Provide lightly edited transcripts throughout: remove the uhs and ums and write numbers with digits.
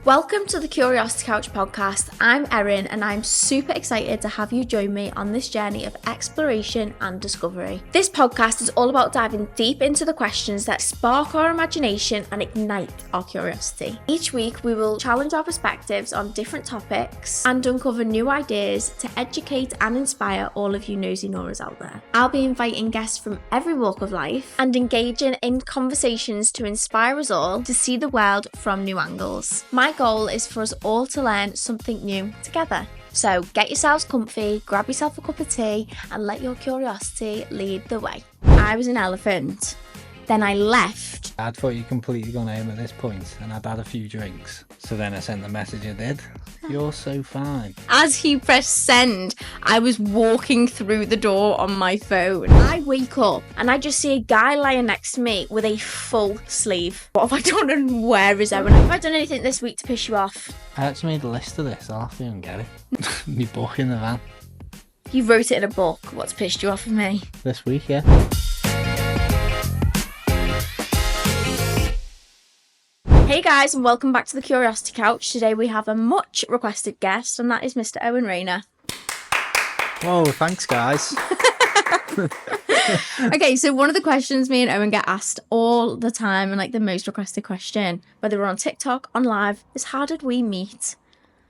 Welcome to the Curiosity Couch podcast. I'm Erin and I'm super excited to have you join me on this journey of exploration and discovery. This podcast is all about diving deep into the questions that spark our imagination and ignite our curiosity. Each week we will challenge our perspectives on different topics and uncover new ideas to educate and inspire all of you nosy Noras out there. I'll be inviting guests from every walk of life and engaging in conversations to inspire us all to see the world from new angles. My goal is for us all to learn something new together. So get yourselves comfy, grab yourself a cup of tea and let your curiosity lead the way. I was an elephant. Then I left. I thought you'd completely gone home at this point and I'd had a few drinks. So then I sent the message I did. You're so fine. As he pressed send, I was walking through the door on my phone. I wake up and I just see a guy lying next to me with a full sleeve. What have I done and where is Owen? Have I done anything this week to piss you off? I actually made a list of this. I'll have to go and get it. Me book in the van. You wrote it in a book. What's pissed you off of me? This week, yeah. Hey guys, and welcome back to the Curiosity Couch. Today we have a much requested guest, and that is Mr. Owen Rayner. Whoa, thanks guys. Okay, so one of the questions me and Owen get asked all the time, and like the most requested question, whether we're on TikTok, on live, is how did we meet?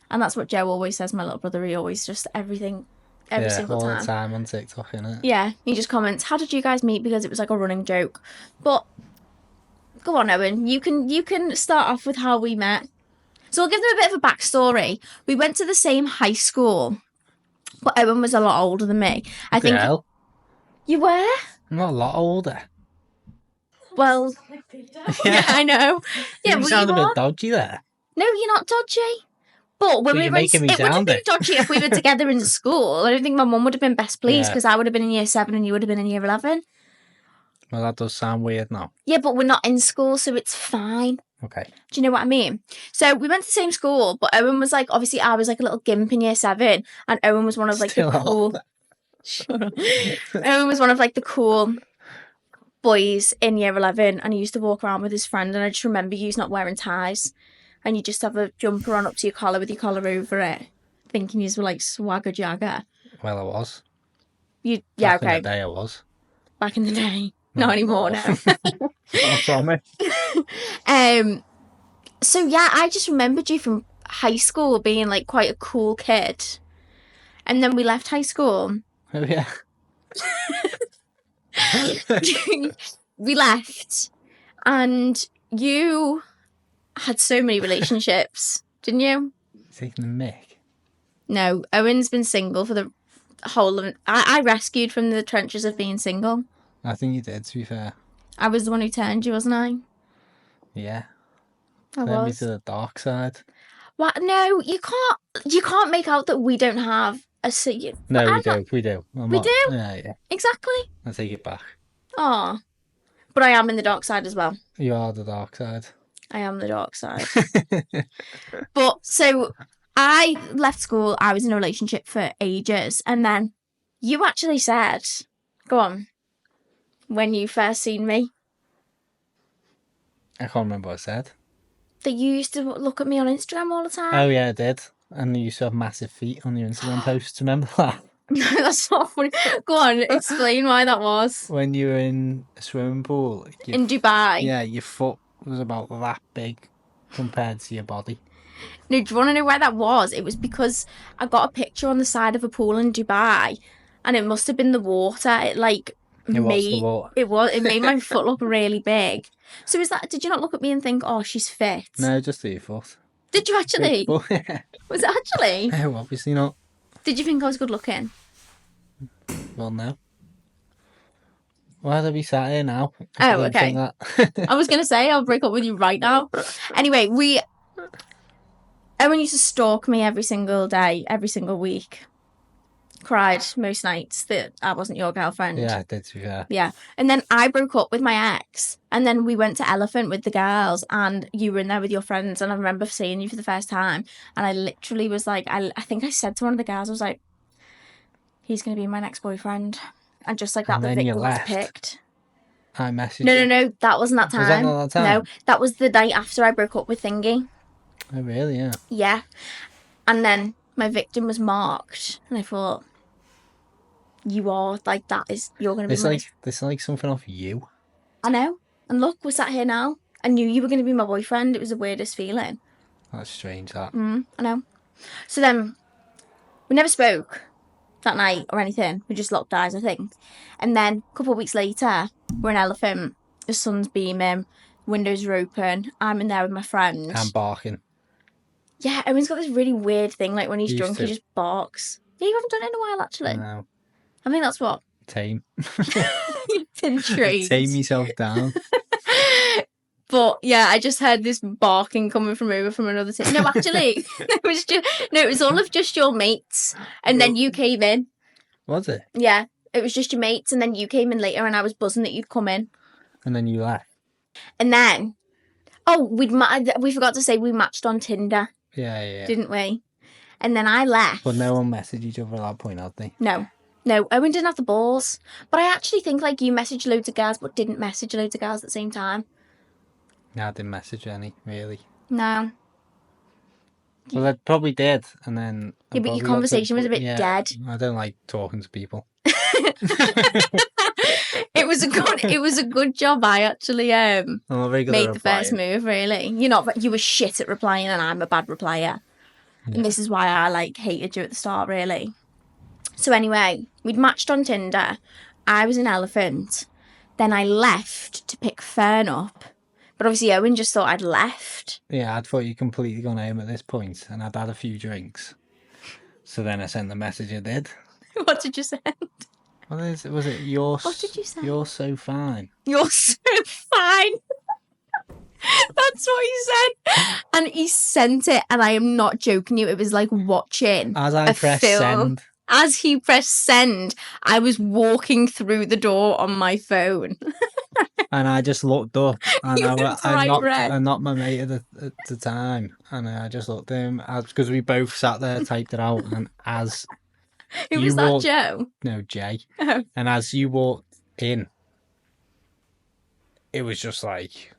And that's what Joe always says, my little brother. He always just every single time. All the time on TikTok, innit? Yeah, he just comments, how did you guys meet? Because it was like a running joke. But go on, Owen. You can start off with how we met. So I'll give them a bit of a backstory. We went to the same high school, but Owen was a lot older than me. I think Girl. You were? I'm not a lot older. Well, yeah, I know. Yeah, You well, sound you a bit are. dodgy there. No, you're not dodgy. But when Well, we you're went, making me it wouldn't have sound been it. dodgy if we were together in school. I don't think my mum would have been best pleased Yeah. because I would have been in year 7 and you would have been in year 11. Well, that does sound weird now. Yeah, but we're not in school, so it's fine. Okay. Do you know what I mean? So we went to the same school, but Owen was like, obviously I was like a little gimp in year 7, and Owen was one of like Still the are. cool. Shut up. Owen was one of like the cool boys in year 11, and he used to walk around with his friend, and I just remember you not wearing ties, and you just have a jumper on up to your collar with your collar over it, thinking you were like swagger jagger. Well, I was. Yeah, Back okay. in the day, I was. Back in the day. Not anymore now. I promise. So yeah, I just remembered you from high school being like quite a cool kid. And then we left high school. Oh, yeah. We left and you had so many relationships, didn't you? Taking the mick. No, Owen's been single for the whole of I rescued from the trenches of being single. I think you did, to be fair. I was the one who turned you, wasn't I? Yeah. I Led me was. to the dark side. What? No, you can't make out that we don't have a No, we do. We do? Yeah. Exactly. I take it back. Oh, but I am in the dark side as well. You are the dark side. I am the dark side. But so I left school. I was in a relationship for ages, and then you actually said, "Go on." When you first seen me, I can't remember what I said. that you used to look at me on Instagram all the time. Oh, yeah, I did. And you used to have massive feet on your Instagram posts. Remember that? No, that's not funny. Go on, explain why that was. When you were in a swimming pool. In Dubai. Yeah, your foot was about that big compared to your body. No, do you want to know why that was? It was because I got a picture on the side of a pool in Dubai, and it must have been the water. It like It was the water. It made my foot look really big. So did you not look at me and think, oh, she's fit? No, just your foot. Did you actually? But, yeah. Was it actually? No, obviously not. Did you think I was good looking? Well, no. Why'd I be sat here now? Oh, I didn't okay. think that. I was going to say, I'll break up with you right now. Anyway, Owen used to stalk me every single day, every single week. Cried most nights that I wasn't your girlfriend. Yeah, I did, to be fair. Yeah. And then I broke up with my ex, and then we went to Elephant with the girls, and you were in there with your friends, and I remember seeing you for the first time, and I literally was like, I think I said to one of the girls, I was like, he's going to be my next boyfriend. And just like that, And the then you victim was left. picked. I messaged you. No, that wasn't that time. Was that not that time? No, that was the night after I broke up with Thingy. Oh, really? Yeah. Yeah. And then my victim was marked, and I thought, you are, like, you're going to be It's my... like something off You. I know. And look, we're sat here now. I knew you were going to be my boyfriend. It was the weirdest feeling. That's strange, that. I know. So then, we never spoke that night or anything. We just locked eyes, I think. And then, a couple of weeks later, we're in Elephant. The sun's beaming. Windows are open. I'm in there with my friend. I'm barking. Yeah, Owen's got this really weird thing. Like, when he's drunk, he To. just barks. Yeah, you haven't done it in a while, actually. No. I think that's what... Tame. You've been trained. Tame yourself down. But yeah, I just heard this barking coming from another team. No, actually, it was all of just your mates, and then you came in. Was it? Yeah, it was just your mates, and then you came in later, and I was buzzing that you'd come in. And then you left. And then, we forgot to say we matched on Tinder. Yeah. Didn't we? And then I left. But no one messaged each other at that point, had they? No, Owen didn't have the balls. But I actually think like you messaged loads of guys, but didn't message loads of guys at the same time. No, I didn't message any, really. No. Well, I probably did, and then... Yeah, but your conversation was a bit dead. I don't like talking to people. It was a good job. I actually I'm not very good made at the first move. Really, you were shit at replying, and I'm a bad replier. Yeah. And this is why I hated you at the start, really. So anyway, we'd matched on Tinder. I was in Elephant. Then I left to pick Fern up. But obviously Owen just thought I'd left. Yeah, I thought you'd completely gone home at this point, and I'd had a few drinks. So then I sent the message I did. What did you send? What did you say? You're so fine. You're so fine. That's what he said. And he sent it, and I am not joking you. It was like watching As I pressed send. As he pressed send, I was walking through the door on my phone. And I just looked up, and I knocked my mate at the time, and I just looked at him, because we both sat there, typed it out, and as Who was that, Joe? No, Jay. Oh. And as you walked in, it was just like,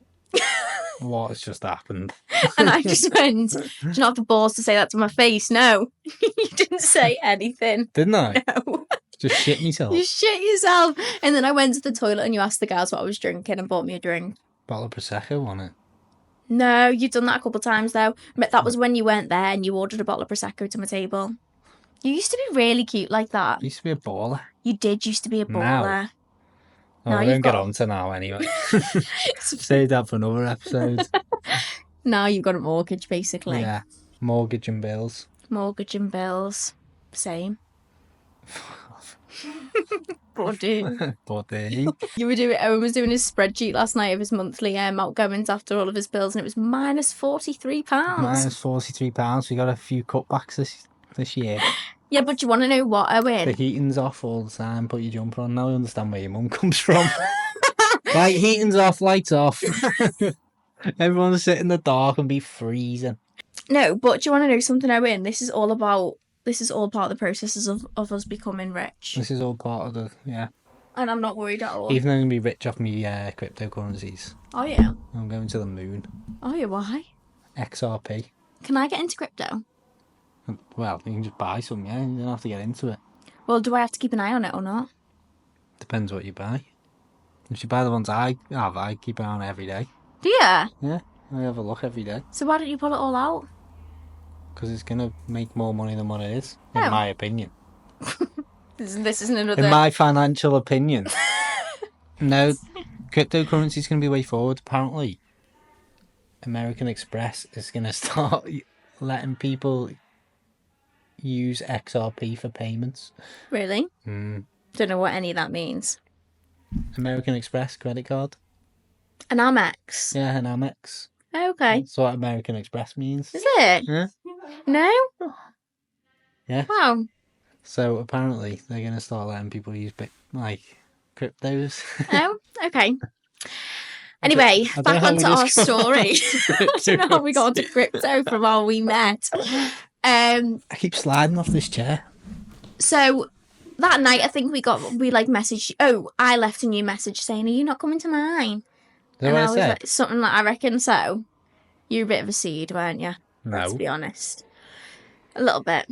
what has just happened? And I just went, do you not have the balls to say that to my face? No. You didn't say anything. Didn't I? No. Just shit myself. You shit yourself. And then I went to the toilet and you asked the guys what I was drinking and bought me a drink. Bottle of Prosecco on it. No, you've done that a couple of times though. But that was when you weren't there and you ordered a bottle of Prosecco to my table. You used to be really cute like that. You used to be a baller. You did used to be a baller. Now. Oh, we don't get on to now anyway. Save that for another episode. Now you've got a mortgage, basically. Yeah. Mortgage and bills. Mortgage and bills. Same. Buddy. Owen was doing his spreadsheet last night of his monthly outgoings after all of his bills, and it was minus £43. Minus £43. We got a few cutbacks this year. Yeah, but you want to know what, Owen? The heating's off all the time. Put your jumper on. Now I understand where your mum comes from. Right, heating's off, lights off. Everyone's sit in the dark and be freezing. No, but do you want to know something, Owen? This is all part of the processes of us becoming rich. This is all part of the, yeah. And I'm not worried at all. Even though I'm going to be rich off me cryptocurrencies. Oh, yeah? I'm going to the moon. Oh, yeah, why? XRP. Can I get into crypto? Well, you can just buy some, yeah. You don't have to get into it. Well, do I have to keep an eye on it or not? Depends what you buy. If you buy the ones I have, I keep an eye on it every day. Do you? Yeah, I have a look every day. So why don't you pull it all out? Because it's going to make more money than what it is, in my opinion. This isn't another... In my financial opinion. No, cryptocurrency is going to be way forward, apparently. American Express is going to start letting people use XRP for payments. Really? Don't know what any of that means. American Express credit card. An Amex? Yeah, an Amex. Oh, okay. That's what American Express means. Is it? Yeah. No? Yeah. Wow. So apparently they're going to start letting people use cryptos. Oh, okay. Anyway, back onto our story. I don't know how we got to crypto from how we met. I keep sliding off this chair. So that night, I think we messaged. Oh, I left a new message saying, "Are you not coming to mine?" Is that what I said? Like, something like, I reckon so. You're a bit of a seed, weren't you? Let's No. be honest. A little bit.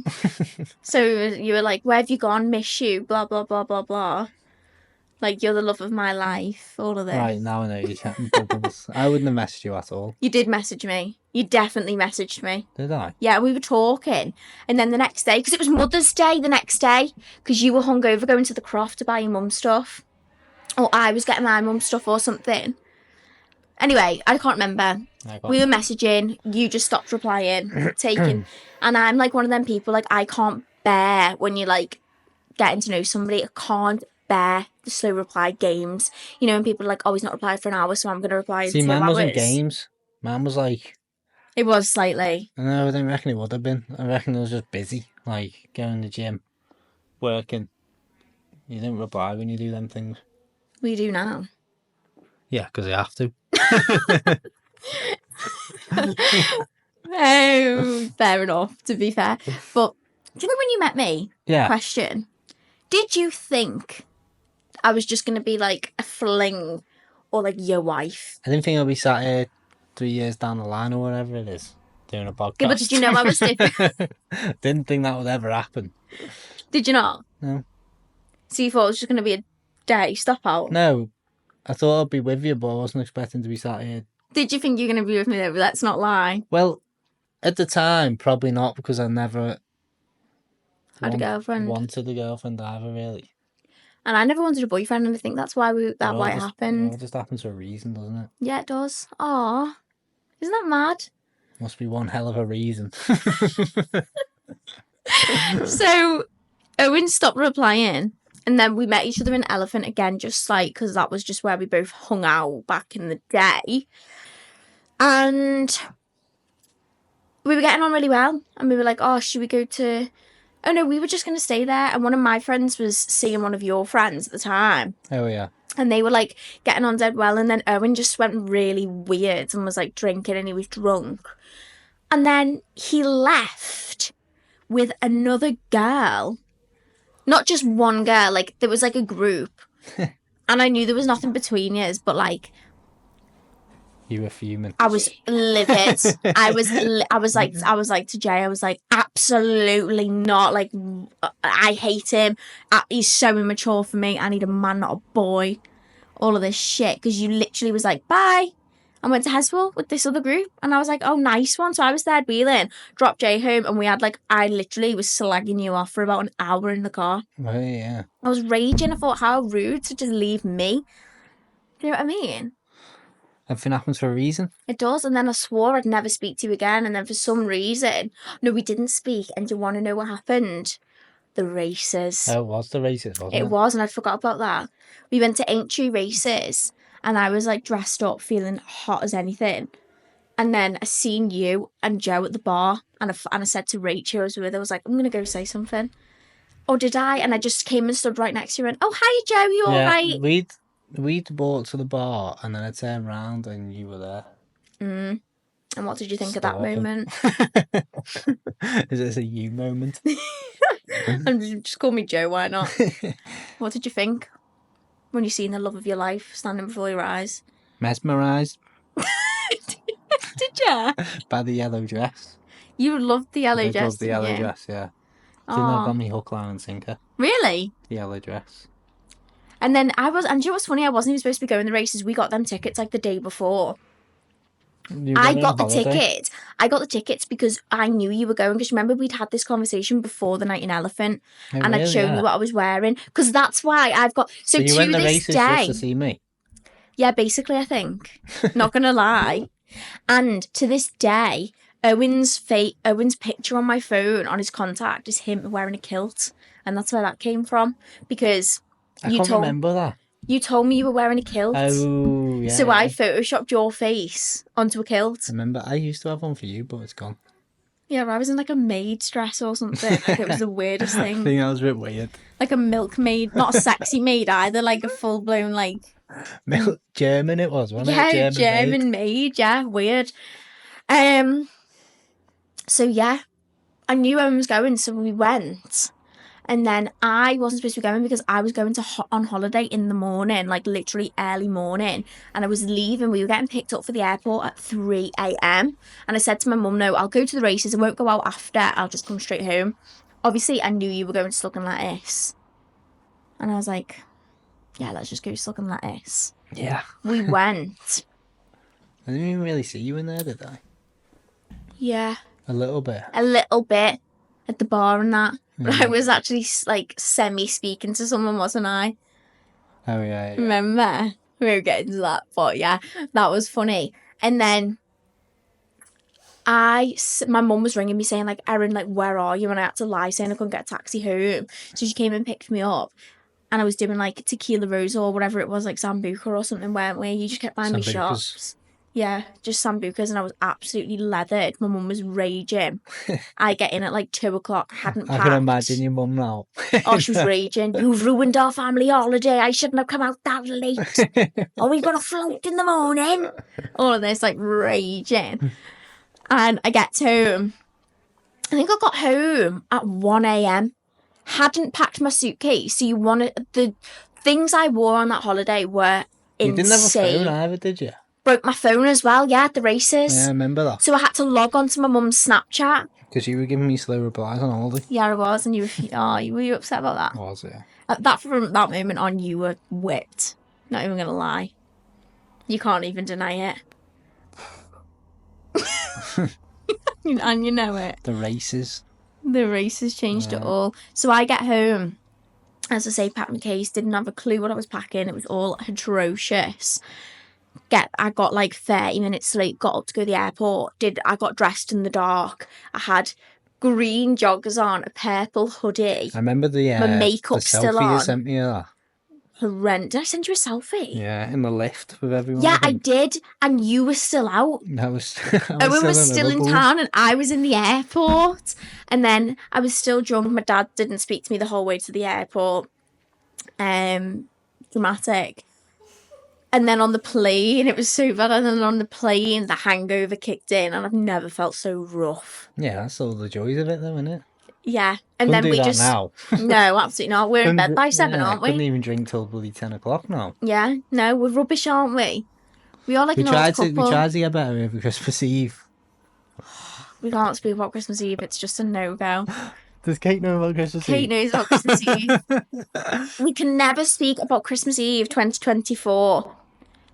So you were like, where have you gone? Miss you. Blah, blah, blah, blah, blah. Like, you're the love of my life. All of this. Right, now I know you're chatting bubbles. I wouldn't have messaged you at all. You did message me. You definitely messaged me. Did I? Yeah, we were talking. And then the next day, because it was Mother's Day the next day, because you were hungover going to the Croft to buy your mum stuff. Or I was getting my mum stuff or something. Anyway, I can't remember. We were messaging. You just stopped replying. Taking. And I'm like one of them people, like, I can't bear when you're like getting to know somebody. I can't bear the slow reply games. You know, and people are like, oh, he's not replied for an hour, so I'm going to reply in 2 hours. See, mine wasn't games. Mine was like... It was slightly. No, I don't reckon it would have been. I reckon it was just busy. Like, going to the gym, working. You don't reply when you do them things. We do now. Yeah, because you have to. Oh, fair enough, to be fair. But do you know when you met me? Yeah. Question. Did you think I was just going to be like a fling or like your wife? I didn't think I'd be sat here 3 years down the line or whatever it is, doing a podcast. Yeah, but did you know I was different? Didn't think that would ever happen. Did you not? No. So you thought it was just going to be a day stop out? No. I thought I'd be with you, but I wasn't expecting to be sat here. Did you think you were going to be with me though? Let's not lie. Well, at the time, probably not, because I never Had a girlfriend. Wanted a girlfriend either, really. And I never wanted a boyfriend, and I think that's why it happened. It all just happens for a reason, doesn't it? Yeah, it does. Aw. Isn't that mad? Must be one hell of a reason. So, Owen stopped replying, and then we met each other in Elephant again, just like, because that was just where we both hung out back in the day. And we were getting on really well, and we were like, oh, should we go to... Oh, no, we were just going to stay there, and one of my friends was seeing one of your friends at the time. Oh, yeah. And they were, like, getting on dead well, and then Owen just went really weird and was, like, drinking, and he was drunk. And then he left with another girl. Not just one girl, like, there was, like, a group. And I knew there was nothing between us, but, like... You were fuming. I was livid. I was like to Jay, I was like, absolutely not. Like, I hate him. He's so immature for me. I need a man, not a boy. All of this shit. Because you literally was like, bye. I went to Heswell with this other group. And I was like, oh, nice one. So I was third wheeling, dropped Jay home. And we had like, I literally was slagging you off for about an hour in the car. Oh, yeah. I was raging. I thought, how rude to just leave me. You know what I mean? Everything happens for a reason. It does, and then I swore I'd never speak to you again, and then for some reason, no, we didn't speak, and do you want to know what happened? The races. Oh, it was the races, wasn't it? It was, and I forgot about that. We went to Aintree races, and I was, like, dressed up, feeling hot as anything, and then I seen you and Joe at the bar, and I said to Rachel, I was with her, I was like, I'm going to go say something. Oh, did I? And I just came and stood right next to you and went, oh, hi, Joe, you all right? We'd walked to the bar and then I turned round and you were there. And what did you think of that moment? Is this a you moment? And just call me Joe, why not? What did you think when you seen the love of your life standing before your eyes? Mesmerised. Did you? By the yellow dress. You loved the yellow dress. I loved the yellow dress, yeah. I think that got me hook, line and sinker. Really? The yellow dress. And then and do you know what's funny? I wasn't even supposed to be going to the races. We got them tickets like the day before. I got the tickets because I knew you were going. Because remember, we'd had this conversation before the night in Elephant, and I'd shown you what I was wearing. Because that's why I've got. So you to went the this races day, just to see me. Yeah, basically, I think. Not gonna lie. And to this day, Owen's picture on my phone on his contact is him wearing a kilt, and that's where that came from. Because I can't remember that. You told me you were wearing a kilt. Oh, yeah. So I photoshopped your face onto a kilt. I remember. I used to have one for you, but it's gone. Yeah, I was in like a maid's dress or something. Like, it was the weirdest thing. I think that was a bit weird. Like a milkmaid, not a sexy maid either, like a full-blown like... German it was, wasn't it? Yeah, German maid, yeah, weird. So yeah, I knew Owen was going, so we went. And then I wasn't supposed to be going because I was going to on holiday in the morning, like literally early morning. And I was leaving. We were getting picked up for the airport at 3 a.m. And I said to my mum, no, I'll go to the races. I won't go out after. I'll just come straight home. Obviously, I knew you were going to Slug and Lettuce. And I was like, yeah, let's just go to Slug and Lettuce. Yeah. We went. I didn't even really see you in there, did I? Yeah. A little bit. A little bit at the bar and that. But Mm. I was actually like semi-speaking to someone, wasn't I? Oh, yeah. Remember? We were getting to that. But yeah, that was funny. And then my mum was ringing me saying like, Erin, like, where are you? And I had to lie saying I couldn't get a taxi home. So she came and picked me up. And I was doing like Tequila Rose or whatever it was, like Sambuca or something, weren't we? You just kept buying me Sambucas. shops. Yeah, just Sambucas, and I was absolutely leathered. My mum was raging. I get in at like 2:00, hadn't packed. I can imagine your mum now. Oh, she was raging. You've ruined our family holiday. I shouldn't have come out that late. Oh, we've got a float in the morning. All of this, like, raging. And I get home. I think I got home at 1 a.m. Hadn't packed my suitcase. So the things I wore on that holiday were insane. You didn't have a phone either, did you? Broke my phone as well, yeah, at the races. Yeah, I remember that. So I had to log on to my mum's Snapchat. Because you were giving me slow replies on holiday. Yeah, I was, and were you upset about that? I was, yeah. From that moment on, you were whipped. Not even gonna lie. You can't even deny it. And you know it. The races. The races changed it all. So I get home, as I say, packed my case, didn't have a clue what I was packing. It was all atrocious. I got like 30 minutes late, got up to go to the airport. I got dressed in the dark. I had green joggers on, a purple hoodie. I remember my makeup the still selfie on. you sent me of that. Horrendous. Did I send you a selfie? Yeah, in the lift with everyone. Yeah, I did. And you were still out. I was Owen was still in town and I was in the airport. And then I was still drunk. My dad didn't speak to me the whole way to the airport. Dramatic. And then on the plane, it was so bad. And then on the plane, the hangover kicked in. And I've never felt so rough. Yeah, that's all the joys of it, though, isn't it? Yeah. And Couldn't then do we that now. No, absolutely not. We're in bed by 7, aren't we? Couldn't even drink till bloody 10 o'clock now. Yeah. No, we're rubbish, aren't we? We are like an old couple. We tried to get better over Christmas Eve. We can't speak about Christmas Eve. It's just a no-go. Does Kate know about Christmas Eve? Kate knows about Christmas Eve. We can never speak about Christmas Eve 2024.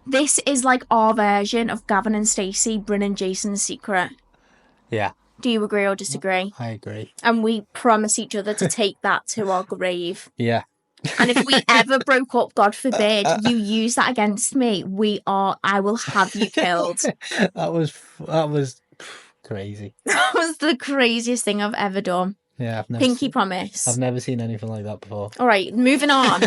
This is like our version of Gavin and Stacey, Bryn and Jason's secret. Yeah. Do you agree or disagree? I agree. And we promise each other to take that to our grave. Yeah. And if we ever broke up, God forbid, you use that against me, I will have you killed. That was crazy. That was the craziest thing I've ever done. Yeah, Pinky promise. I've never seen anything like that before. All right, moving on.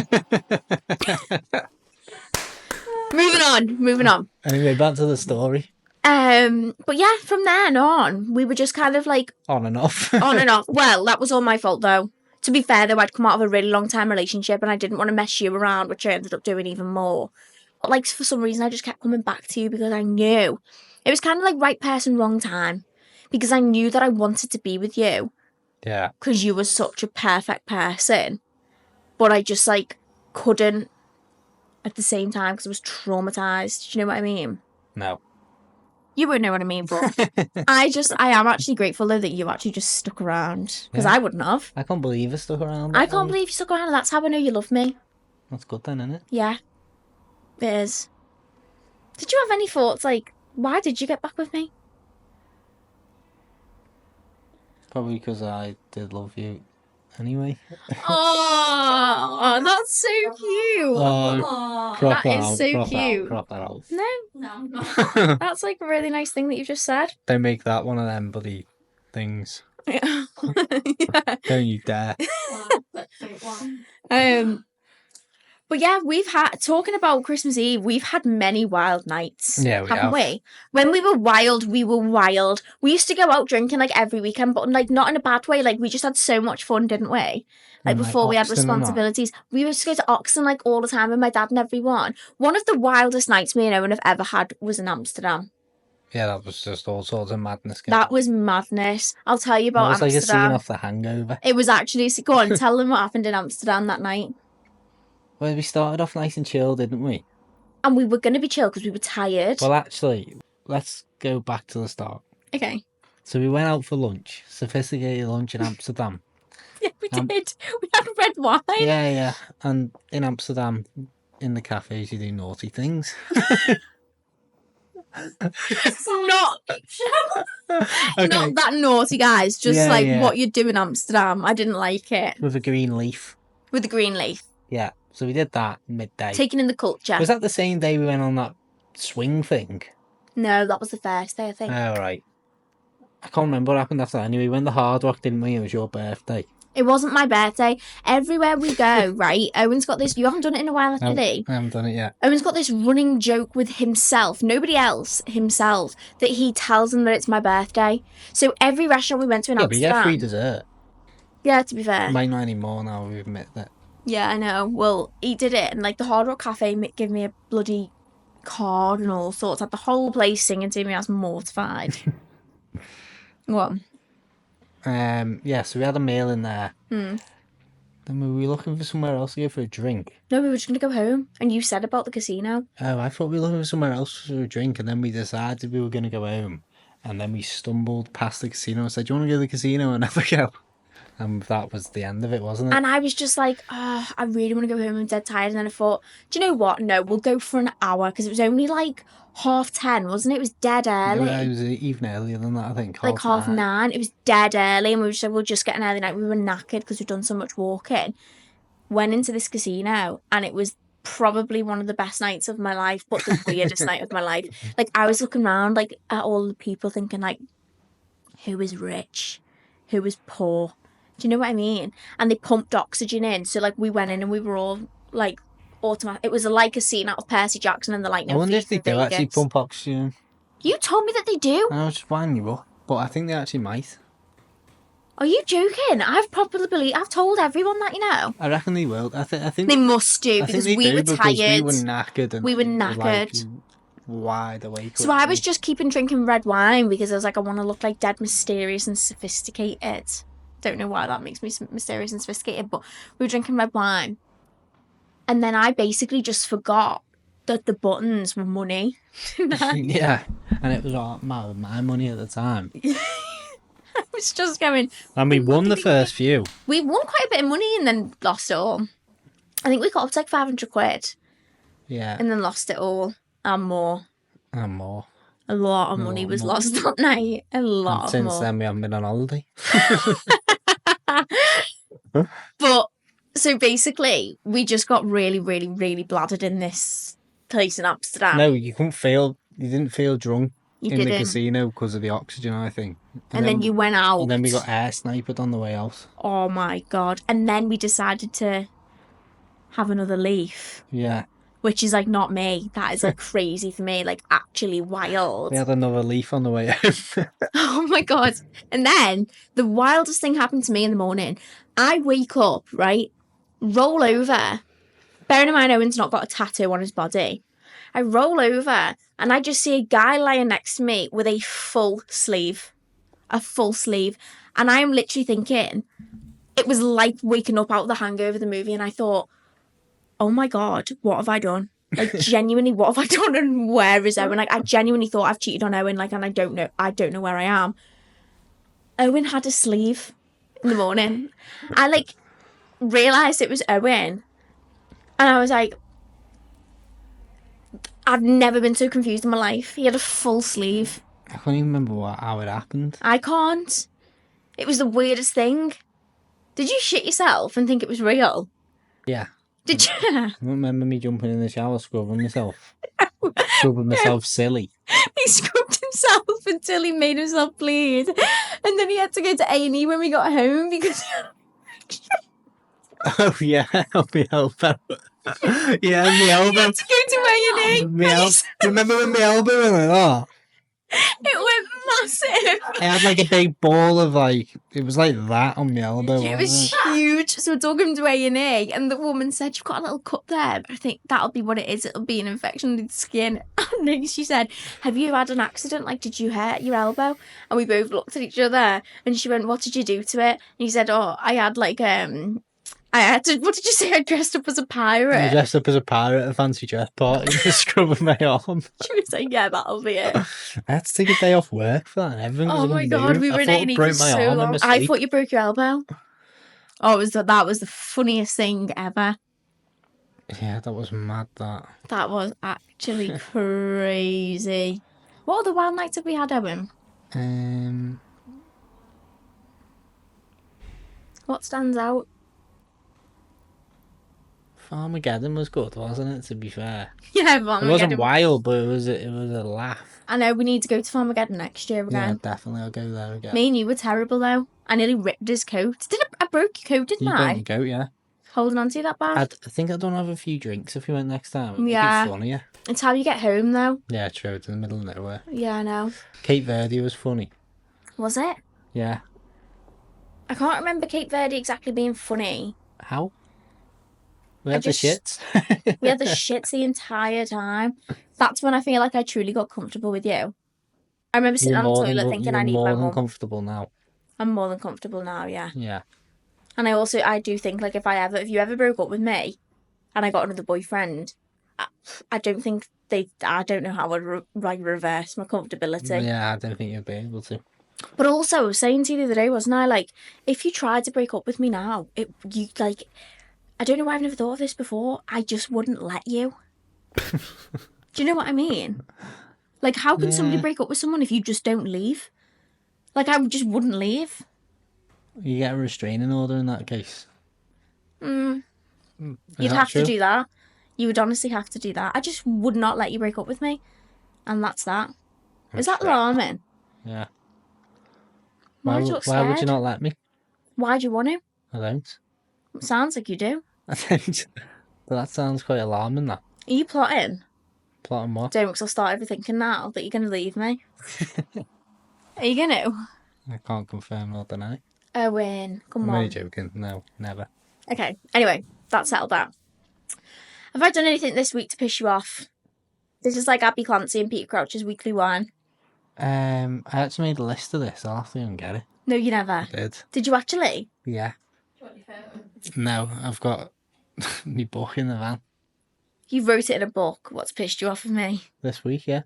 Moving on. Anyway, back to the story. But yeah, from then on, we were just kind of like... On and off. On and off. Well, that was all my fault, though. To be fair, though, I'd come out of a really long-time relationship and I didn't want to mess you around, which I ended up doing even more. But, like, for some reason, I just kept coming back to you because I knew. It was kind of like right person, wrong time. Because I knew that I wanted to be with you. Yeah. Because you were such a perfect person. But I just, like, couldn't at the same time because I was traumatised. Do you know what I mean? No. You won't know what I mean, but I am actually grateful, though, that you actually just stuck around. Because I wouldn't have. I can't believe I stuck around. I can't believe you stuck around, and that's how I know you love me. That's good then, isn't it? Yeah. It is. Did you have any thoughts, like, why did you get back with me? Probably because I did love you anyway. Oh, that's so cute. That is so cute. Crop that out. No. That's like a really nice thing that you just said. Don't make that one of them bloody things. Yeah. Don't you dare. But yeah, talking about Christmas Eve, we've had many wild nights. Yeah, haven't we? When we were wild, we were wild. We used to go out drinking like every weekend, but like not in a bad way. Like we just had so much fun, didn't we? Like before we had responsibilities. We used to go to Oxon like all the time with my dad and everyone. One of the wildest nights me and Owen have ever had was in Amsterdam. Yeah, that was just all sorts of madness. That was madness. I'll tell you That about was like a scene Amsterdam. off The Hangover. It was actually... Go on, tell them what happened in Amsterdam that night. Well, we started off nice and chill, didn't we? And we were going to be chill because we were tired. Well, actually, let's go back to the start. Okay. So we went out for lunch, sophisticated lunch in Amsterdam. Yeah, we did. We had red wine. Yeah. And in Amsterdam, in the cafes, you do naughty things. Not that naughty, guys. Just what you do in Amsterdam. I didn't like it. With a green leaf. With a green leaf. Yeah. So we did that midday. Taking in the culture. Was that the same day we went on that swing thing? No, that was the first day, I think. Oh, right. I can't remember what happened after that. Anyway, we went to Hard Rock, didn't we? It was your birthday. It wasn't my birthday. Everywhere we go, right? Owen's got this... You haven't done it in a while, have you? I haven't done it yet. Owen's got this running joke with himself, nobody else, himself, that he tells them that it's my birthday. So every restaurant we went to in Amsterdam... Yeah, but you get free dessert. Yeah, to be fair. Might not anymore now, we've admitted that. Yeah, I know. Well, he did it, and like the Hard Rock Cafe gave me a bloody card and all sorts. Had the whole place singing to me. I was mortified. What? Yeah, so we had a meal in there. Then we were looking for somewhere else to go for a drink. No, we were just going to go home. And you said about the casino. Oh, I thought we were looking for somewhere else for a drink, and then we decided we were going to go home. And then we stumbled past the casino and said, do you want to go to the casino? And never go. And that was the end of it, wasn't it? And I was just like, oh, I really want to go home. I'm dead tired. And then I thought, do you know what? No, we'll go for an hour. Because it was only like 10:30, wasn't it? It was dead early. It was even earlier than that, I think. Like 9:30. It was dead early. And we said, we'll just get an early night. We were knackered because we'd done so much walking. Went into this casino. And it was probably one of the best nights of my life. But the weirdest night of my life. Like, I was looking around like at all the people thinking like, who is rich? Who is poor? Do you know what I mean? And they pumped oxygen in. So, like, we went in and we were all, like, automatic. It was like a scene out of Percy Jackson and the Lightning. I wonder if they do actually pump oxygen. You told me that they do. I was just winding you up. But I think they actually might. Are you joking? I've told everyone that, you know. I reckon they will. I think they must do because we were tired. We were knackered. And we were knackered. Like, wide awake. So I was just keeping drinking red wine because I was like, I want to look like dead mysterious and sophisticated. Don't know why that makes me mysterious and sophisticated, but we were drinking red wine. And then I basically just forgot that the buttons were money. Yeah, and it was all my money at the time. I was just going... And we won the first few. We won quite a bit of money and then lost it all. I think we got up to like 500 quid. Yeah. And then lost it all. And more. And more. A lot of money was lost that night. A lot of more. Since then we haven't been on holiday. But, so basically, we just got really, really, really bladdered in this place in Amsterdam. No, you didn't feel drunk the casino because of the oxygen, I think. And then you went out. And then we got air sniped on the way out. Oh my God. And then we decided to have another leaf. Yeah. Which is like not me. That is like crazy for me. Like actually wild. We had another leaf on the way home. Oh my God. And then the wildest thing happened to me in the morning. I wake up, right? Roll over. Bearing in mind Owen's not got a tattoo on his body. I roll over and I just see a guy lying next to me with a full sleeve. A full sleeve. And I am literally thinking, it was like waking up out of the Hangover, the movie, and I thought, oh my God, what have I done? Like, genuinely, what have I done and where is Owen? Like, I genuinely thought I've cheated on Owen, like, and I don't know where I am. Owen had a sleeve in the morning. I, like, realised it was Owen. And I was like, I've never been so confused in my life. He had a full sleeve. I can't even remember how it happened. I can't. It was the weirdest thing. Did you shit yourself and think it was real? Yeah. Did you? I remember me jumping in the shower, scrubbing myself. Scrubbing myself silly. He scrubbed himself until he made himself bleed. And then he had to go to A&E when we got home because... Oh, yeah, on my elbow. Yeah, on my elbow. He had to go to A&E. Remember when my elbow went like that? It went massive. I had like a big ball of it was like that on my elbow. It was wasn't huge. So I took him to A&E and the woman said, you've got a little cut there. I think that'll be what it is. It'll be an infection in the skin. And then she said, have you had an accident? Like, did you hurt your elbow? And we both looked at each other and she went, what did you do to it? And he said, oh, I had what did you say? I dressed up as a pirate. I dressed up as a pirate at a fancy dress party and scrubbing my arm. She was like, yeah, that'll be it. I had to take a day off work for that. Everything was Oh my God, we were in A&E for so long. I thought you broke your elbow. Oh, that was the funniest thing ever. Yeah, that was mad, that. That was actually crazy. What other wild nights have we had, Owen? What stands out? Farmageddon was good, wasn't it, to be fair? Yeah, It wasn't wild, but it was a laugh. I know, we need to go to Farmageddon next year again. Yeah, definitely, I'll go there again. Me and you were terrible, though. I nearly ripped his coat. I broke your coat, didn't I? You broke your coat, yeah. Holding on to you that bad? I think I'd want to have a few drinks if we went next time. It'd be funnier. It's how you get home, though. Yeah, true. It's in the middle of nowhere. Yeah, I know. Cape Verde was funny. Was it? Yeah. I can't remember Cape Verde exactly being funny. How? We had the shits. We had the shits the entire time. That's when I feel like I truly got comfortable with you. I remember sitting on the toilet thinking I need my mum. You're more than comfortable now. I'm more than comfortable now, yeah. Yeah. And I do think, like, if you ever broke up with me and I got another boyfriend, I don't think I don't know how I'd reverse my comfortability. Yeah, I don't think you'd be able to. But also, I was saying to you the other day, wasn't I? Like, if you tried to break up with me now, I don't know why I've never thought of this before. I just wouldn't let you. Do you know what I mean? Like, how can somebody break up with someone if you just don't leave? Like, I just wouldn't leave. You get a restraining order in that case. You'd have to do that. You would honestly have to do that. I just would not let you break up with me. And that's that. Is that alarming? Yeah. Why would you not let me? Why do you want to? I don't. It sounds like you do. I don't. But that sounds quite alarming, that. Are you plotting? Plotting what? Don't, because I'll start overthinking now that you're going to leave me. Are you going to? I can't confirm nor deny. Owen, come on. I'm only joking. No, never. Okay, anyway, that's settled that. Have I done anything this week to piss you off? This is like Abby Clancy and Peter Crouch's weekly wine. I actually made a list of this. I'll have to go and get it. No, you never. I did. Did you actually? Yeah. Do you want your phone? No, I've got my book in the van. You wrote it in a book. What's pissed you off of me? This week, yeah.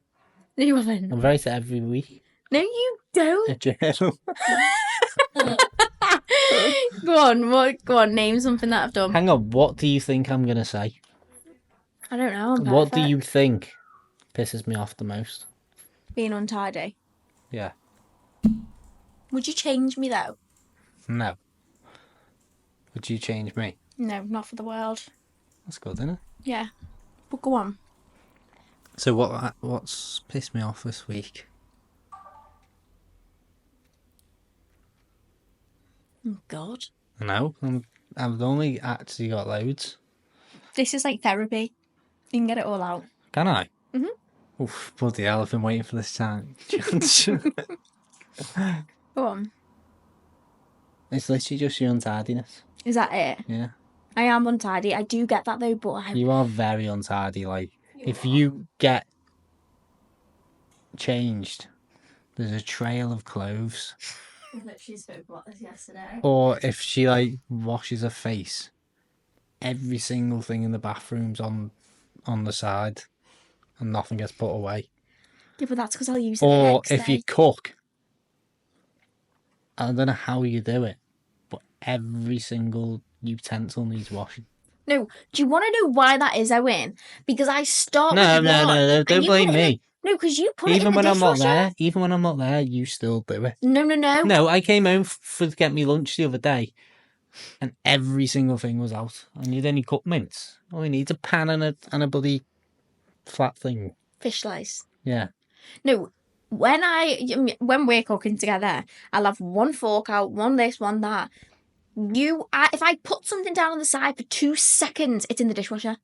No, you haven't. I write it every week. No, you don't. A journal. Go on, name something that I've done. Hang on, what do you think I'm going to say? I don't know. What do you think pisses me off the most? Being untidy. Yeah. Would you change me, though? No. Would you change me? No, not for the world. That's good, isn't it? Yeah. But go on. So what's pissed me off this week? Oh, God. No, I've only actually got loads. This is like therapy. You can get it all out. Can I? Mm-hmm. Oof, bloody hell, I've been waiting for this time. Go on. It's literally just your untidiness. Is that it? Yeah. I am untidy. I do get that, though, but You are very untidy. Like, if you get changed, there's a trail of clothes. I literally spoke about this yesterday. Or if she, like, washes her face, every single thing in the bathroom's on the side and nothing gets put away. Yeah, but that's because I'll use it Or the next if day. you cook, I don't know how you do it, but every single utensil needs washing. No, do you want to know why that is, Owen? Because I start No, with one, don't blame me. No, because you put it in the Even when I'm not dishwasher. there, you still do it. No. No, I came home to get me lunch the other day, and every single thing was out. I need any cut mince. All I need is a pan and a bloody flat thing. Fish slice. Yeah. No, when we're cooking together, I'll have one fork out, one this, one that. If I put something down on the side for 2 seconds, it's in the dishwasher.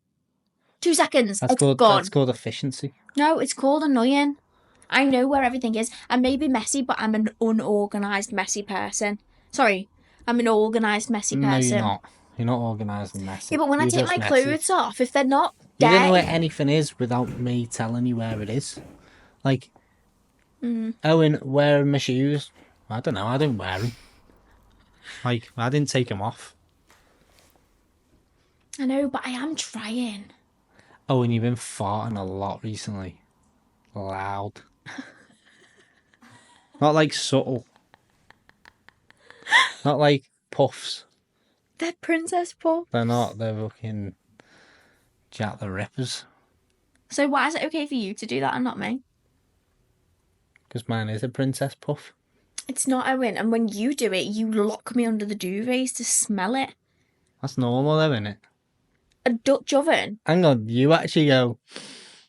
2 seconds, it's gone. That's called efficiency. No, it's called annoying. I know where everything is. I may be messy, but I'm an unorganised, messy person. Sorry, I'm an organised, messy person. No, you're not. You're not organised and messy. Yeah, but when I You're take just my messy. clothes off, if they're not You don't know where dirty... anything is without me telling you where it is. Like, Owen, where are my shoes? I don't know. I don't wear them. Like, I didn't take them off. I know, but I am trying. Owen, you've been farting a lot recently. Loud. Not like subtle. Not like puffs. They're princess puffs. They're not. They're fucking Jack the Rippers. So why is it okay for you to do that and not me? Because mine is a princess puff. It's not, Owen. And when you do it, you lock me under the duvets to smell it. That's normal though, isn't it? A Dutch oven? Hang on, you actually go...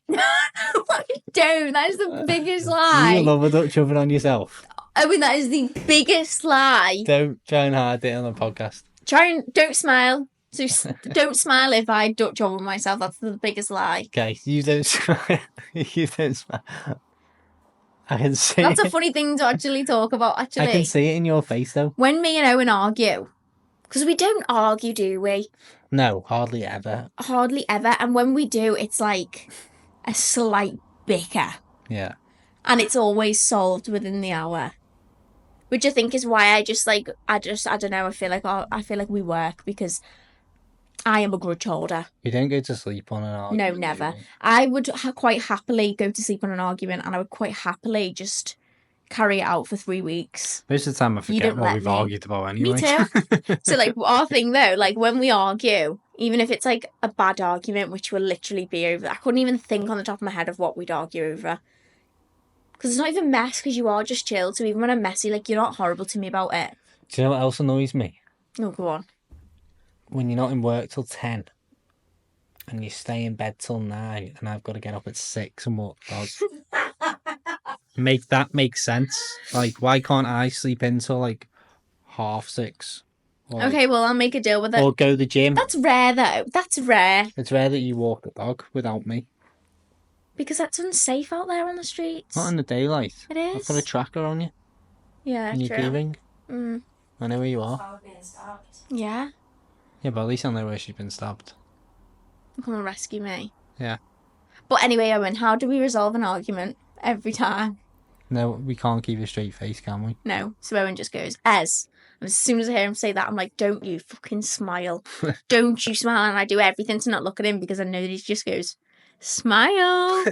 I don't. That is the biggest lie. You love a Dutch oven on yourself. Owen, that is the biggest lie. Don't try and hide it on the podcast. Don't smile. So don't smile if I Dutch oven myself. That's the biggest lie. Okay, you don't smile. You don't smile. I can see That's it. a funny thing to actually talk about, actually. I can see it in your face though. When me and Owen argue, because we don't argue, do we? No, hardly ever. Hardly ever. And when we do, it's like a slight bicker. Yeah. And it's always solved within the hour. Which I think is why I don't know, I feel like we work, because I am a grudge holder. You don't go to sleep on an argument. No, never. I would quite happily go to sleep on an argument, and I would quite happily just carry it out for 3 weeks. Most of the time I forget what we've argued about anyway. Me too. So, like, our thing though, like, when we argue, even if it's like a bad argument, which will literally be over, I couldn't even think on the top of my head of what we'd argue over. Because it's not even mess, because you are just chilled. So even when I'm messy, like, you're not horrible to me about it. Do you know what else annoys me? Oh, go on. When you're not in work till 10 and you stay in bed till 9 and I've got to get up at 6 and walk the dog. Make that make sense. Like, why can't I sleep in till like 6:30? Or, Okay, well, I'll make a deal with it. Or go to the gym. That's rare, though. That's rare. It's rare that you walk the dog without me. Because that's unsafe out there on the streets. Not in the daylight. It is. I've got a tracker on you. Yeah, And you're true. leaving. Mm. I know where you are. Yeah. Yeah, but at least I know where she's been stabbed. Come and rescue me. Yeah. But anyway, Owen, how do we resolve an argument every time? No, we can't keep a straight face, can we? No. So Owen just goes, Ez. And as soon as I hear him say that, I'm like, don't you fucking smile. Don't you smile. And I do everything to not look at him, because I know that he just goes, smile.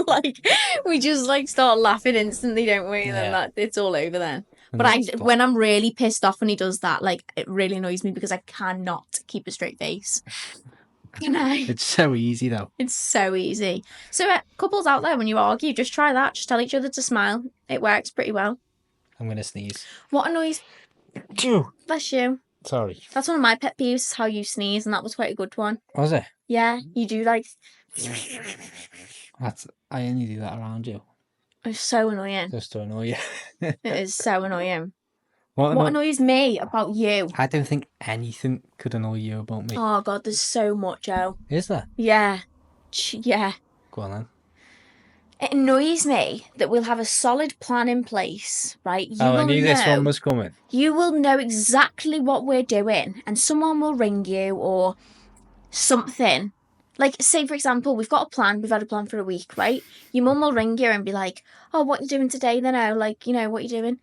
Like, we just like start laughing instantly, don't we? And then Yeah. it's all over then. And But that's when I'm really pissed off when he does that, like, it really annoys me, because I cannot keep a straight face. Can I? It's so easy though. It's so easy. So couples out there, when you argue, just try that. Just tell each other to smile. It works pretty well. I'm gonna sneeze. What annoys... Phew. Bless you. Sorry. That's one of my pet peeves, is how you sneeze, and that was quite a good one. Was it? Yeah, you do like... I only do that around you. It's so annoying. Just to annoy you. It is so annoying. What annoys me about you? I don't think anything could annoy you about me. Oh, God, there's so much, Joe. Is there? Yeah. Yeah. Go on then. It annoys me that we'll have a solid plan in place, right? I knew this one was coming. You will know exactly what we're doing, and someone will ring you or something. Like, say, for example, we've got a plan. We've had a plan for a week, right? Your mum will ring you and be like, oh, what you doing today then? Oh, like, you know, what you doing?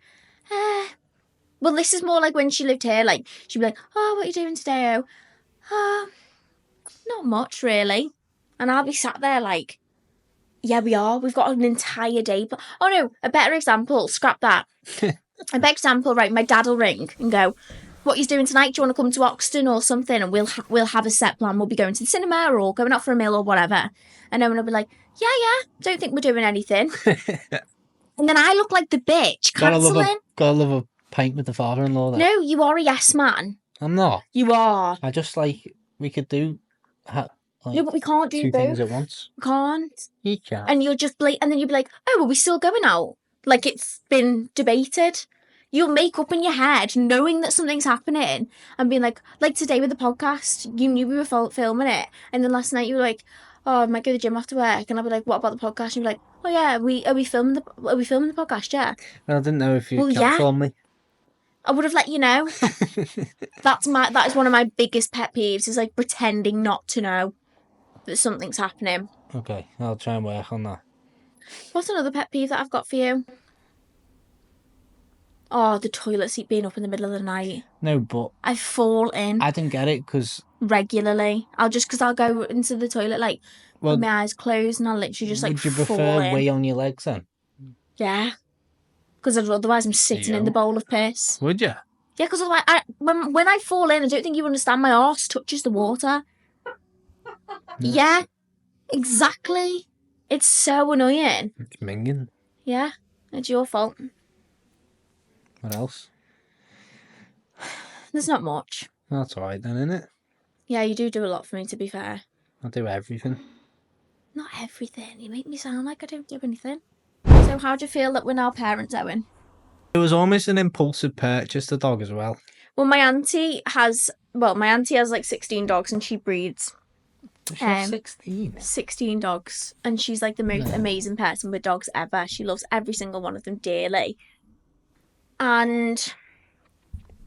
Well, this is more like when she lived here. Like, she'd be like, oh, what you doing today? Oh, not much, really. And I'll be sat there like, yeah, we are. We've got an entire day. But oh, no, a better example. Scrap that. A better example, right? My dad will ring and go, what you doing tonight? Do you want to come to Oxton or something? And we'll have a set plan. We'll be going to the cinema or going out for a meal or whatever. And Owen will be like, yeah, don't think we're doing anything. And then I look like the bitch cancelling. Gotta love a pint with the father-in-law then. No, you are a yes man. I'm not. You are. I just like, we could do No, but we can't do two both. things at once. We can't. You can. And you'll just and then you'll be like, oh, are we still going out? Like, it's been debated. You'll make up in your head knowing that something's happening and being like today with the podcast, you knew we were filming it. And then last night you were like, oh, I might go to the gym after work, and I'll be like, what about the podcast? And you'll be like, oh yeah, are we filming the podcast? Yeah. Well, I didn't know if you'd Well, yeah. cancel on me. I would have let you know. That is one of my biggest pet peeves, is like pretending not to know that something's happening. Okay, I'll try and work on that. What's another pet peeve that I've got for you? Oh, the toilet seat being up in the middle of the night. No, but I fall in I didn't get it because regularly. Because I'll go into the toilet like with my eyes closed, and I'll literally just like would you fall prefer in. weight on your legs then? Yeah, because otherwise I'm sitting in the bowl of piss. Would you? Yeah, because otherwise, when I fall in, I don't think you understand. My arse touches the water. Yeah, exactly. It's so annoying. It's minging. Yeah, it's your fault. What else? There's not much. That's alright then, isn't it? Yeah, you do a lot for me, to be fair. I do everything. Not everything. You make me sound like I don't do anything. So how do you feel that we're now parents, Owen? It was almost an impulsive purchase, the dog as well. Well, my auntie has like 16 dogs, and she breeds. She has 16? 16 dogs, and she's like the most amazing person with dogs ever. She loves every single one of them dearly. And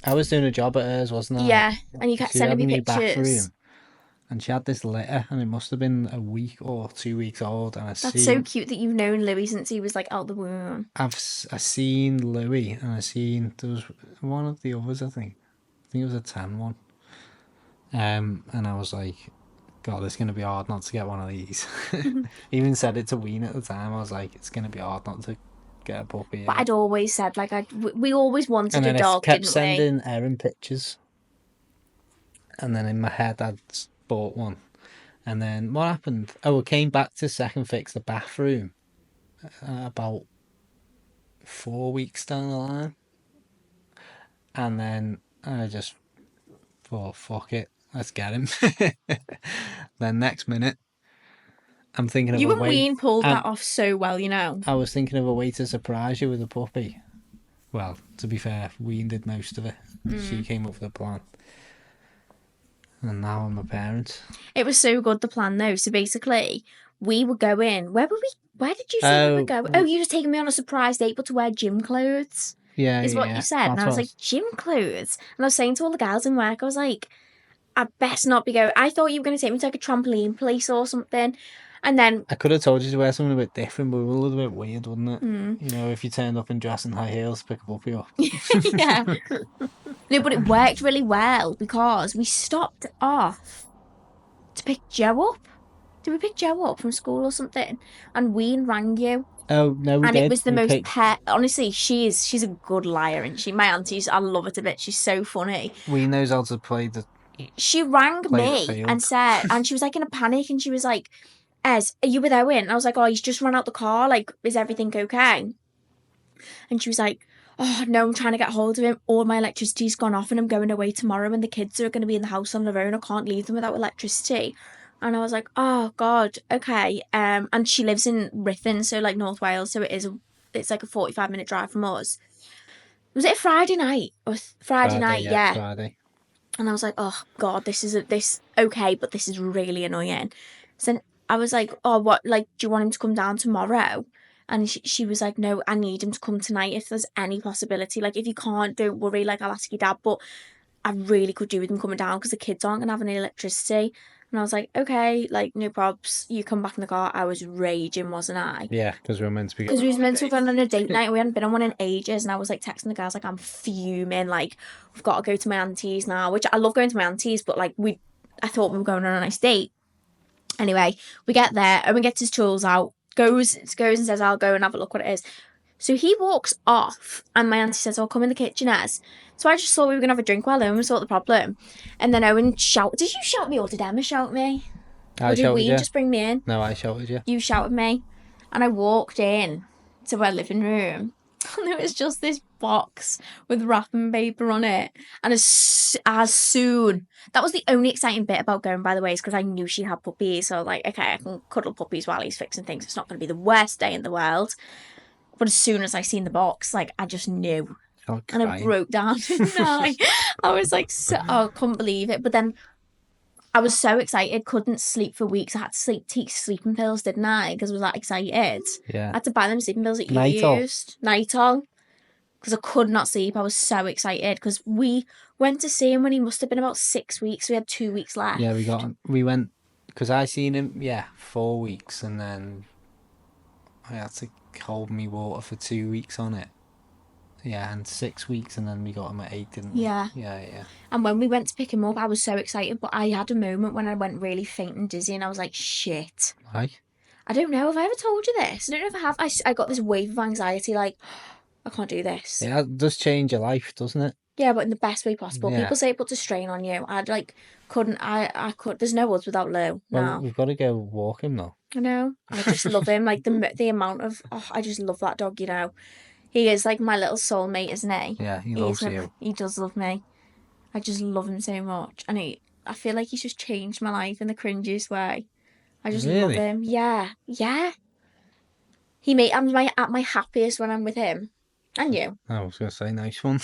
I was doing a job at hers, wasn't I? yeah, and you kept sending me pictures. Bathroom, and she had this litter, and it must have been a week or 2 weeks old. And That's so cute that you've known Louis since he was like out the womb. I seen Louis, and there was one of the others. I think it was a tan one. And I was like, God, it's gonna be hard not to get one of these. Even said it to Ween at the time. I was like, it's gonna be hard not to get a puppy. But I'd always said, like, we always wanted a dog, kept didn't sending Erin pictures, and then in my head I'd bought one. And then what happened? Oh, I came back to second fix the bathroom about 4 weeks down the line, and then I just thought, fuck it, let's get him. Then next minute, I'm thinking of you a and way. Ween pulled that off so well, you know. I was thinking of a way to surprise you with a puppy. Well, to be fair, Ween did most of it. She came up with a plan. And now I'm a parent. It was so good, the plan, though. So basically, we were going... Where did you say we were going? Oh, you were taking me on a surprise date, but to wear gym clothes. Yeah, is what you said. And I was like, gym clothes? And I was saying to all the girls in work, I was like, I best not be going... I thought you were going to take me to like a trampoline place or something. And then... I could have told you to wear something a bit different, but it was a little bit weird, wouldn't it? You know, if you turned up in dress and high heels, pick a puppy up. Yeah. No, but it worked really well because we stopped off to pick Joe up. Did we pick Joe up from school or something? And Ween rang you. Oh, no, we did. And it was the most pet... Honestly, she's a good liar, isn't she? My auntie, I love her to bits. She's so funny. Ween knows how to play the... She rang me and said... And she was like in a panic, and she was like, Ez, are you with Owen? And I was like, oh, he's just run out the car. Like, is everything okay? And she was like, oh, no, I'm trying to get hold of him. All my electricity's gone off and I'm going away tomorrow and the kids are going to be in the house on their own. I can't leave them without electricity. And I was like, oh, God, okay. And she lives in Ruthin, so like North Wales, so it's like a 45-minute drive from us. Was it a Friday night? Friday night, yeah. Friday. And I was like, oh, God, this okay, but this is really annoying. So I was like, oh, what, like, do you want him to come down tomorrow? And she was like, no, I need him to come tonight if there's any possibility. Like, if you can't, don't worry, like, I'll ask your dad. But I really could do with him coming down because the kids aren't going to have any electricity. And I was like, okay, like, no probs. You come back in the car. I was raging, wasn't I? Yeah, because we were meant to be... Because we was meant to have gone on a date night and we hadn't been on one in ages. And I was, like, texting the girls, like, I'm fuming. Like, we've got to go to my auntie's now. Which I love going to my auntie's, but, like, I thought we were going on a nice date. Anyway, we get there. Owen gets his tools out. Goes and says, I'll go and have a look what it is. So he walks off and my auntie says, oh, come in the kitchen, Ez. So I just thought we were going to have a drink while Owen sorted the problem. And then Owen shouted. Did you shout me or did Emma shout me? I or did shouted we you. just bring me in? No, I shouted you. You shouted me. And I walked in to our living room. And there was just this box with wrapping paper on it. And as soon... That was the only exciting bit about going, by the way, is because I knew she had puppies. So I was like, okay, I can cuddle puppies while he's fixing things. It's not going to be the worst day in the world. But as soon as I seen the box, like, I just knew. And I broke down. I was like, I couldn't believe it. But then I was so excited, couldn't sleep for weeks. I had to take sleeping pills, didn't I? Because I was that excited. Yeah. I had to buy them sleeping pills that you Nitol. used. Nitol. Because I could not sleep. I was so excited. Because we went to see him when he must have been about 6 weeks. We had 2 weeks left. Yeah, we went, because I seen him, 4 weeks, and then I had to hold me water for 2 weeks on it. Yeah, and 6 weeks, and then we got him at 8, didn't we? Yeah. Yeah. And when we went to pick him up, I was so excited, but I had a moment when I went really faint and dizzy, and I was like, shit. Why? I don't know. Have I ever told you this? I don't know if I have. I got this wave of anxiety, like, I can't do this. Yeah, it does change your life, doesn't it? Yeah, but in the best way possible. Yeah. People say it puts a strain on you. I could. There's no us without Lou. Well, No. we've got to go walk him, though. I know. I just love him. Like, the amount of... Oh, I just love that dog, you know. He is, like, my little soulmate, isn't he? Yeah, he loves you. He does love me. I just love him so much. And I feel like he's just changed my life in the cringiest way. I just love him. Yeah. I'm at my happiest when I'm with him. And you. I was going to say, nice one.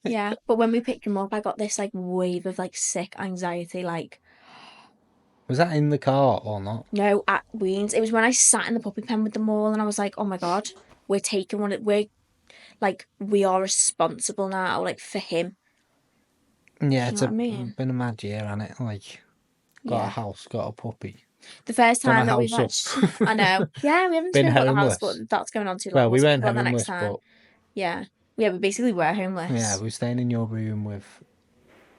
Yeah. But when we picked him up, I got this, like, wave of, like, sick anxiety, like... Was that in the car or not? No, at Weens. It was when I sat in the puppy pen with them all, and I was like, oh my God, we're taking one. We are responsible now, like, for him. Yeah, it's been a mad year, hasn't it? Like, got a house, got a puppy. The first time that we've actually... I know. Yeah, we haven't been spoken about the homeless. house, but that's going on too long. Well, we weren't the homeless, next time. but... Yeah, we basically were homeless. Yeah, we were staying in your room with...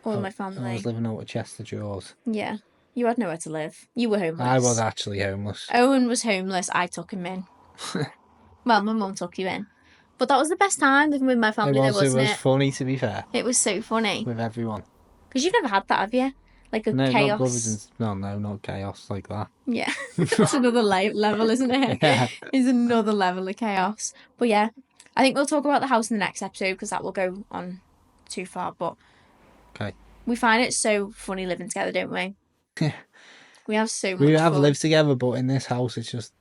all my family. I was living out of chest of drawers. Yeah. You had nowhere to live. You were homeless. I was actually homeless. Owen was homeless. I took him in. Well, my mum took you in. But that was the best time living with my family, wasn't it? It was funny, to be fair. It was so funny. With everyone. Because you've never had that, have you? Like chaos. No, not chaos like that. Yeah. It's another level, isn't it? Yeah. It's another level of chaos. But yeah, I think we'll talk about the house in the next episode because that will go on too far. But okay. We find it so funny living together, don't we? Yeah. We have so much We have fun. lived together, but in this house it's just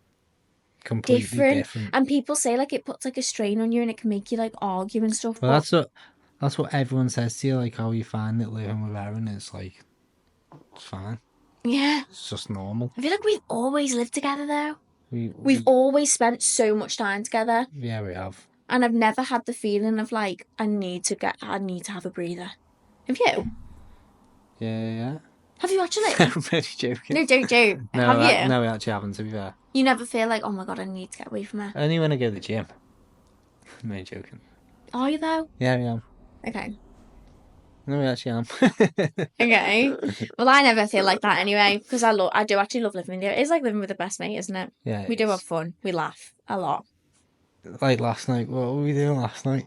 completely different. And people say like it puts like a strain on you and it can make you like argue and stuff. Well, that's what everyone says to you, like how you find it living with Erin. It's like, it's fine. Yeah. It's just normal. I feel like we've always lived together though. We've always spent so much time together. Yeah, we have. And I've never had the feeling of like I need to have a breather. Have you? Yeah. Have you actually? I'm really joking. No, don't joke. No, have you? No, we actually haven't, to be fair. You never feel like, oh my God, I need to get away from her? Only when I go to the gym. I'm really joking. Are you though? Yeah, I am. Okay. No, we actually am. Okay. Well, I never feel like that anyway, because I do actually love living with you. It's like living with the best mate, isn't it? Yeah. We do have fun. We laugh a lot. Like last night. What were we doing last night?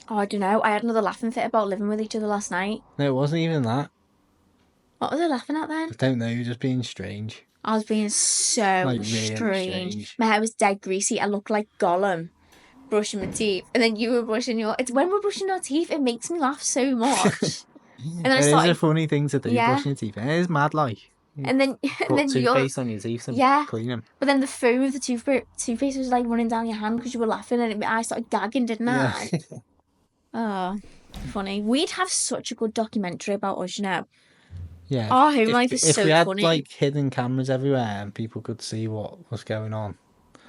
Oh, I don't know. I had another laughing fit about living with each other last night. No, it wasn't even that. What was I laughing at then? I don't know. You're just being strange. I was being so like, really strange. My hair was dead greasy. I looked like Gollum brushing my teeth. And then you were brushing It's when we're brushing our teeth, it makes me laugh so much. And then it is a funny thing to do, brushing your teeth. It is mad, like. And then toothpaste on your teeth and clean them. But then the foam of the toothpaste was like running down your hand because you were laughing, and I started gagging, didn't I? Oh, funny. We'd have such a good documentary about us, you know. Yeah. Our home life is so funny. If we had like hidden cameras everywhere and people could see what was going on,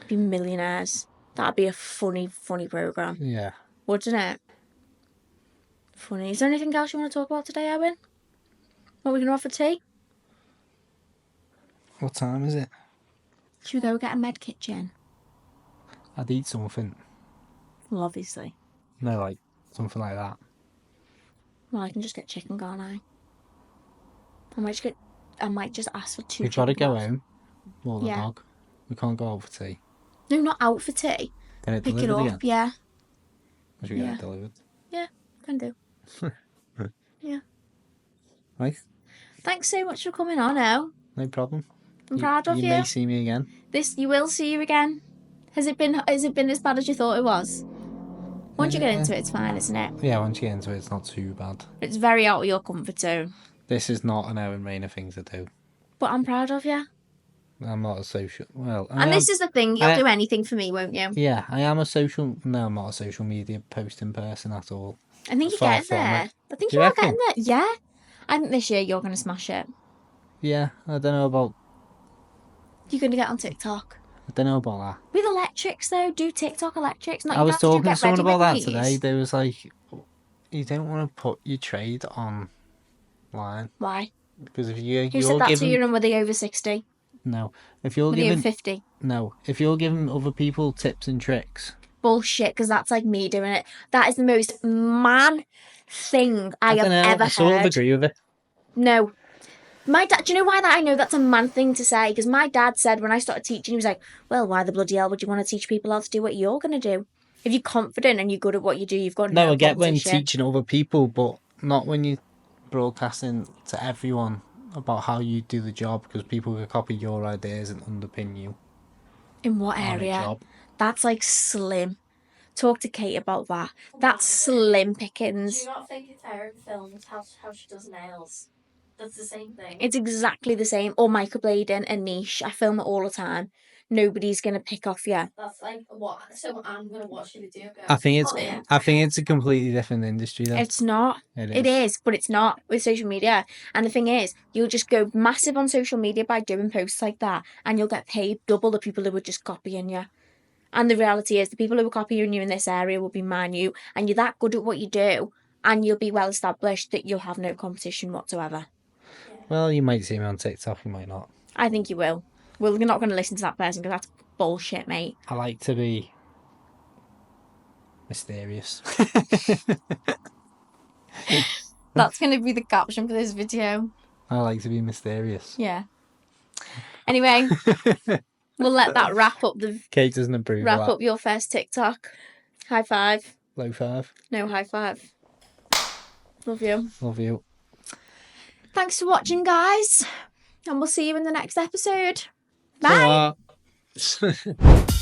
be millionaires. That'd be a funny programme. Yeah. Wouldn't it? Funny. Is there anything else you want to talk about today, Owen? What are we going to have for tea? What time is it? Should we go get a med kitchen? I'd eat something. Well, obviously. No, like something like that. Well, I can just get chicken, can't I? I might just ask for 2 We've got to go balls. home. Or the dog. We can't go out for tea. No, not out for tea. Get it Pick delivered it up, again? yeah. Or should we get it delivered? Yeah, can do. Yeah. Right. Thanks so much for coming on, El. No problem. I'm proud of you. You may see me again. You will see you again. Has it been as bad as you thought it was? Once you get into it, it's fine, isn't it? Yeah, once you get into it, it's not too bad. It's very out of your comfort zone. This is not an Owen Rayner thing to do. But I'm proud of you. I'm not a social... Well, this is the thing. You'll do anything for me, won't you? Yeah, I am a social... No, I'm not a social media posting person at all. I think you're getting there. I think you are getting there. Yeah. I think this year you're going to smash it. Yeah, I don't know about You're going to get on TikTok. that. With electrics, though, do TikTok electrics. Not I you was have to do talking to get someone ready about that with today. these. They was like, you don't want to put your trade online Why? because if Who said you're that to giving you and were they over 60? no, if you're Were they over giving 50? no, if you're giving other people tips and tricks, Bullshit, because that's like me doing it. That is the most man thing I don't have know. ever I sort of heard. agree with it. No. My dad, do you know why that I know that's a man thing to say? Because my dad said when I started teaching, he was like, well, why the bloody hell would you want to teach people how to do what you're going to do? If you're confident and you're good at what you do, you've got No, no I get when competition. teaching other people, but not when you're broadcasting to everyone about how you do the job because people can copy your ideas and underpin you In what on a area? job. That's like slim. Talk to Kate about that. That's slim pickings. Do you not think if Erin films how she does nails, that's the same thing? It's exactly the same. Or microblading and niche. I film it all the time. Nobody's gonna pick off you. That's like what? So I'm gonna watch a video. Go, I think it's "Oh, yeah." I think it's a completely different industry though. It's not. It It is, but it's not with social media. And the thing is, you'll just go massive on social media by doing posts like that, and you'll get paid double the people who were just copying you. And the reality is, the people who are copying you in this area will be minute, and you're that good at what you do, and you'll be well established that you'll have no competition whatsoever. Well, you might see me on TikTok, you might not. I think you will. Well, you're not going to listen to that person because that's bullshit, mate. I like to be mysterious. That's going to be the caption for this video. I like to be mysterious. Yeah. Anyway, we'll let that wrap up Kate doesn't approve of that. up your first TikTok. High five. Low five. No high five. Love you. Love you. Thanks for watching, guys. And we'll see you in the next episode. Bye. Ta-ra.